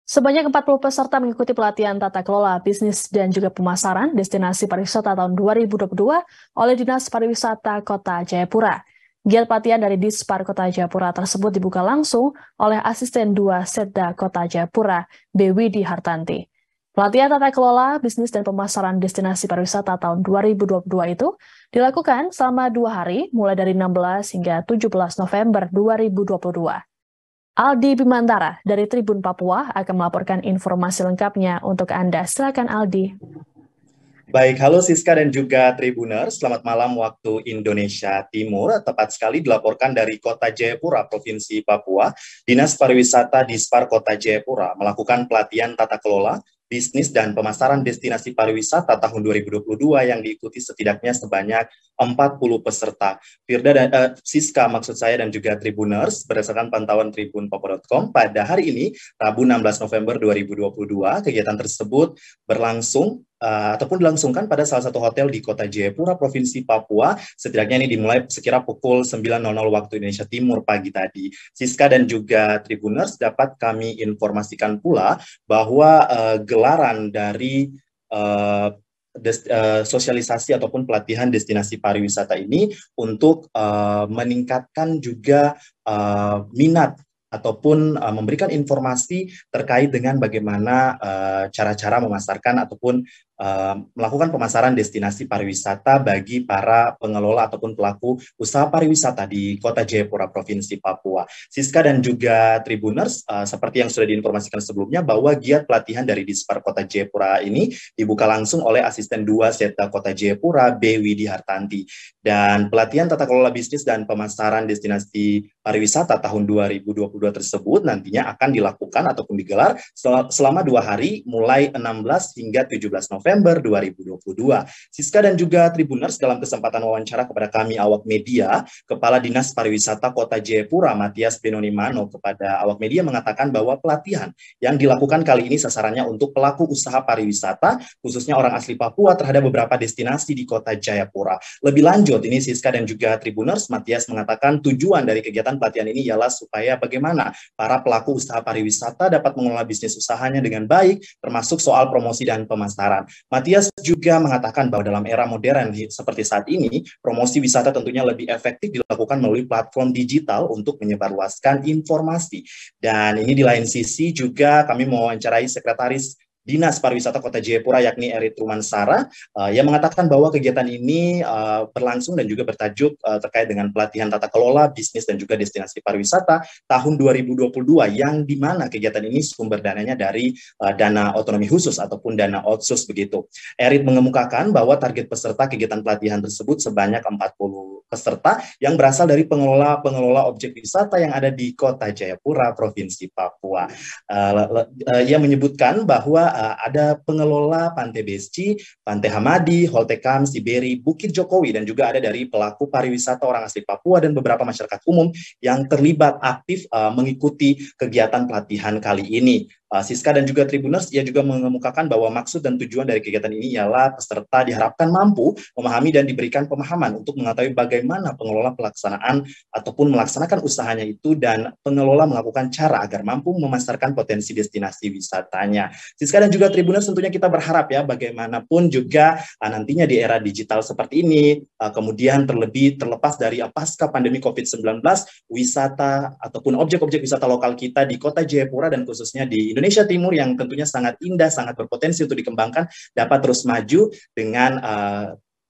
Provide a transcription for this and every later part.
Sebanyak 40 peserta mengikuti pelatihan tata kelola bisnis dan juga pemasaran destinasi pariwisata tahun 2022 oleh Dinas Pariwisata Kota Jayapura. Giat pelatihan dari Dispar Kota Jayapura tersebut dibuka langsung oleh Asisten 2 Setda Kota Jayapura, Bewidi Hartanti. Pelatihan tata kelola bisnis dan pemasaran destinasi pariwisata tahun 2022 itu dilakukan selama 2 hari, mulai dari 16 hingga 17 November 2022. Aldi Bimantara dari Tribun Papua akan melaporkan informasi lengkapnya untuk Anda. Silakan Aldi. Baik, halo Siska dan juga Tribuners, selamat malam waktu Indonesia Timur. Tepat sekali dilaporkan dari Kota Jayapura, Provinsi Papua. Dinas Pariwisata Dispar Kota Jayapura melakukan pelatihan tata kelola bisnis dan pemasaran destinasi pariwisata tahun 2022 yang diikuti setidaknya sebanyak 40 peserta. Firda dan Siska maksud saya dan juga Tribuners, berdasarkan pantauan tribunpapua.com pada hari ini, Rabu 16 November 2022, kegiatan tersebut berlangsung ataupun dilangsungkan pada salah satu hotel di Kota Jayapura, Provinsi Papua. Setidaknya ini dimulai sekira pukul 9.00 waktu Indonesia Timur pagi tadi. Siska dan juga Tribuners, dapat kami informasikan pula bahwa gelaran dari sosialisasi ataupun pelatihan destinasi pariwisata ini untuk meningkatkan juga minat ataupun memberikan informasi terkait dengan bagaimana cara-cara memasarkan ataupun melakukan pemasaran destinasi pariwisata bagi para pengelola ataupun pelaku usaha pariwisata di Kota Jayapura, Provinsi Papua. Siska dan juga Tribuners, seperti yang sudah diinformasikan sebelumnya, bahwa giat pelatihan dari Dispar Kota Jayapura ini dibuka langsung oleh Asisten 2 Setda Kota Jayapura, Bewidi Hartanti. Dan pelatihan tata kelola bisnis dan pemasaran destinasi pariwisata tahun 2022 tersebut nantinya akan dilakukan ataupun digelar selama 2 hari, mulai 16 hingga 17 November 2022. Siska dan juga Tribuners, dalam kesempatan wawancara kepada kami awak media, Kepala Dinas Pariwisata Kota Jayapura, Matias Benonimano, kepada awak media mengatakan bahwa pelatihan yang dilakukan kali ini sasarannya untuk pelaku usaha pariwisata, khususnya orang asli Papua, terhadap beberapa destinasi di Kota Jayapura. Lebih lanjut, ini Siska dan juga Tribuners, Matias mengatakan tujuan dari kegiatan pelatihan ini ialah supaya bagaimana para pelaku usaha pariwisata dapat mengelola bisnis usahanya dengan baik, termasuk soal promosi dan pemasaran. Matias juga mengatakan bahwa dalam era modern seperti saat ini, promosi wisata tentunya lebih efektif dilakukan melalui platform digital untuk menyebarluaskan informasi. Dan ini di lain sisi juga kami mewawancarai Sekretaris Dinas Pariwisata Kota Jayapura, yakni Erit Rumansara, yang mengatakan bahwa kegiatan ini berlangsung dan juga bertajuk terkait dengan pelatihan tata kelola bisnis dan juga destinasi pariwisata tahun 2022, yang dimana kegiatan ini sumber dananya dari dana otonomi khusus ataupun dana otsus begitu. Erit mengemukakan bahwa target peserta kegiatan pelatihan tersebut sebanyak 40 peserta yang berasal dari pengelola objek wisata yang ada di Kota Jayapura, Provinsi Papua. Ia menyebutkan bahwa ada pengelola Pantai Besci, Pantai Hamadi, Holtekam, Siberi, Bukit Jokowi, dan juga ada dari pelaku pariwisata orang asli Papua dan beberapa masyarakat umum yang terlibat aktif mengikuti kegiatan pelatihan kali ini. Siska dan juga Tribuners, ia juga mengemukakan bahwa maksud dan tujuan dari kegiatan ini ialah peserta diharapkan mampu memahami dan diberikan pemahaman untuk mengetahui bagaimana pengelola pelaksanaan ataupun melaksanakan usahanya itu, dan pengelola melakukan cara agar mampu memasarkan potensi destinasi wisatanya. Siska dan juga Tribuners, tentunya kita berharap ya, bagaimanapun juga nantinya di era digital seperti ini, kemudian terlepas dari pasca pandemi COVID-19, wisata ataupun objek-objek wisata lokal kita di Kota Jayapura dan khususnya di Indonesia Timur yang tentunya sangat indah, sangat berpotensi untuk dikembangkan, dapat terus maju dengan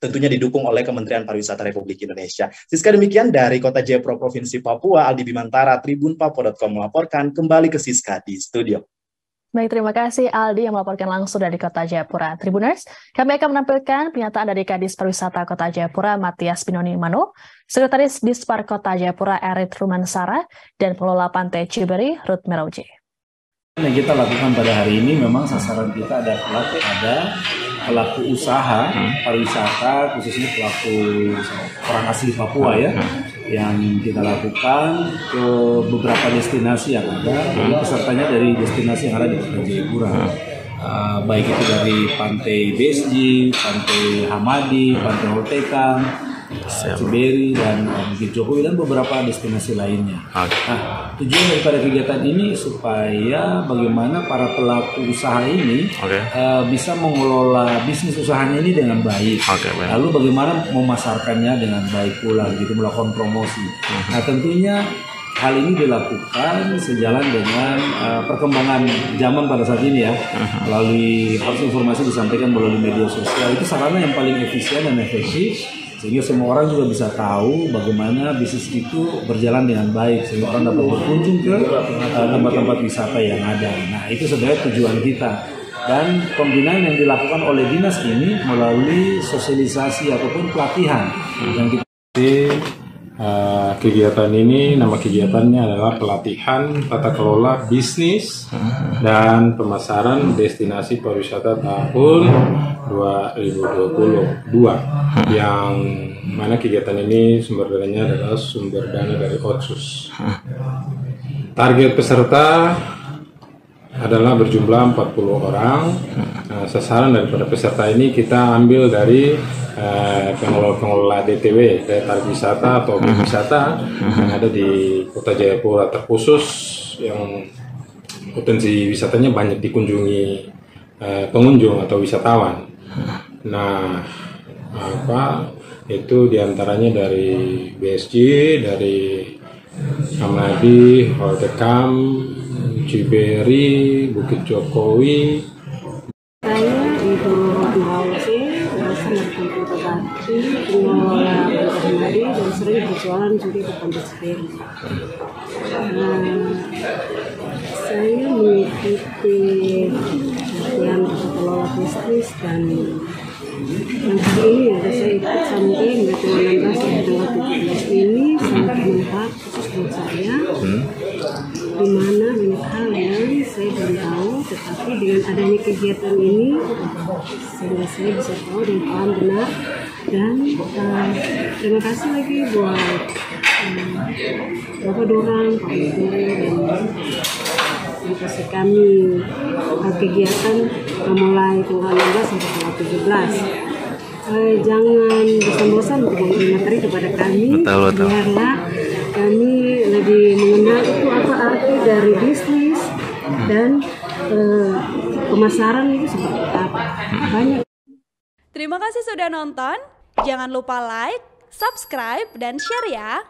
tentunya didukung oleh Kementerian Pariwisata Republik Indonesia. Siska, demikian dari Kota Jayapura, Provinsi Papua, Aldi Bimantara, tribunpapua.com melaporkan. Kembali ke Siska di studio. Baik, terima kasih Aldi yang melaporkan langsung dari Kota Jayapura. Tribuners, kami akan menampilkan pernyataan dari Kadis Pariwisata Kota Jayapura, Matias Benonimano, Sekretaris Dispar Kota Jayapura, Erit Rumansara, dan pengelola Pantai Ciberi, Ruth Merauji. Yang kita lakukan pada hari ini memang sasaran kita ada pelaku usaha pariwisata, khususnya pelaku orang asli Papua ya, yang kita lakukan ke beberapa destinasi yang ada. Jadi pesertanya dari destinasi yang ada di Kota Jayapura, baik itu dari Pantai Besci, Pantai Hamadi, Pantai Holtekam, Ciberi dan Bukit Jokowi dan beberapa destinasi lainnya. Nah, tujuan daripada kegiatan ini supaya bagaimana para pelaku usaha ini bisa mengelola bisnis usahanya ini dengan baik. Lalu bagaimana memasarkannya dengan baik pula, gitu, melakukan promosi. Nah, tentunya hal ini dilakukan sejalan dengan perkembangan zaman pada saat ini ya, melalui harus informasi disampaikan melalui media sosial. Itu sarana yang paling efisien dan efektif, sehingga semua orang juga bisa tahu bagaimana bisnis itu berjalan dengan baik, sehingga orang dapat berkunjung ke tempat-tempat wisata yang ada. Nah, itu sebenarnya tujuan kita. Dan pembinaan yang dilakukan oleh dinas ini melalui sosialisasi ataupun pelatihan yang kita kegiatan ini, nama kegiatannya adalah pelatihan tata kelola bisnis dan pemasaran destinasi pariwisata tahun 2022, yang mana kegiatan ini sumber dananya adalah sumber dana dari Otsus. Target peserta adalah berjumlah 40 orang. Sasaran daripada peserta ini kita ambil dari pengelola DTW, daya tarik wisata atau wisata yang ada di Kota Jayapura, terkhusus yang potensi wisatanya banyak dikunjungi pengunjung atau wisatawan. Nah, itu diantaranya dari BSG, dari Kamnadi, Holtekam, Ciberi, Bukit Jokowi. Saya Ibu Rohmawati, sangat berbakti, pengelola Kamnadi dan sering berjualan juga di Pondok Ciberi. Saya mengikuti pelatihan pengelola bisnis dan yang hari ini ada saya ikut sampai dari 16 sampai tanggal 17 ini sangat bermanfaat khusus buat saya, di mana banyak hal yang saya belum tahu, tetapi dengan adanya kegiatan ini sehingga saya bisa tahu dan paham benar. Dan terima kasih lagi buat Bapak Dorang, Pak Ibu, dan kasih kami kegiatan mulai tanggal 16 sampai tanggal 17. Jangan bosan-bosan berbagi materi kepada kami, biarlah kami lebih mengenal itu apa arti dari bisnis dan pemasaran itu seperti apa. Banyak. Terima kasih sudah nonton. Jangan lupa like, subscribe, dan share ya.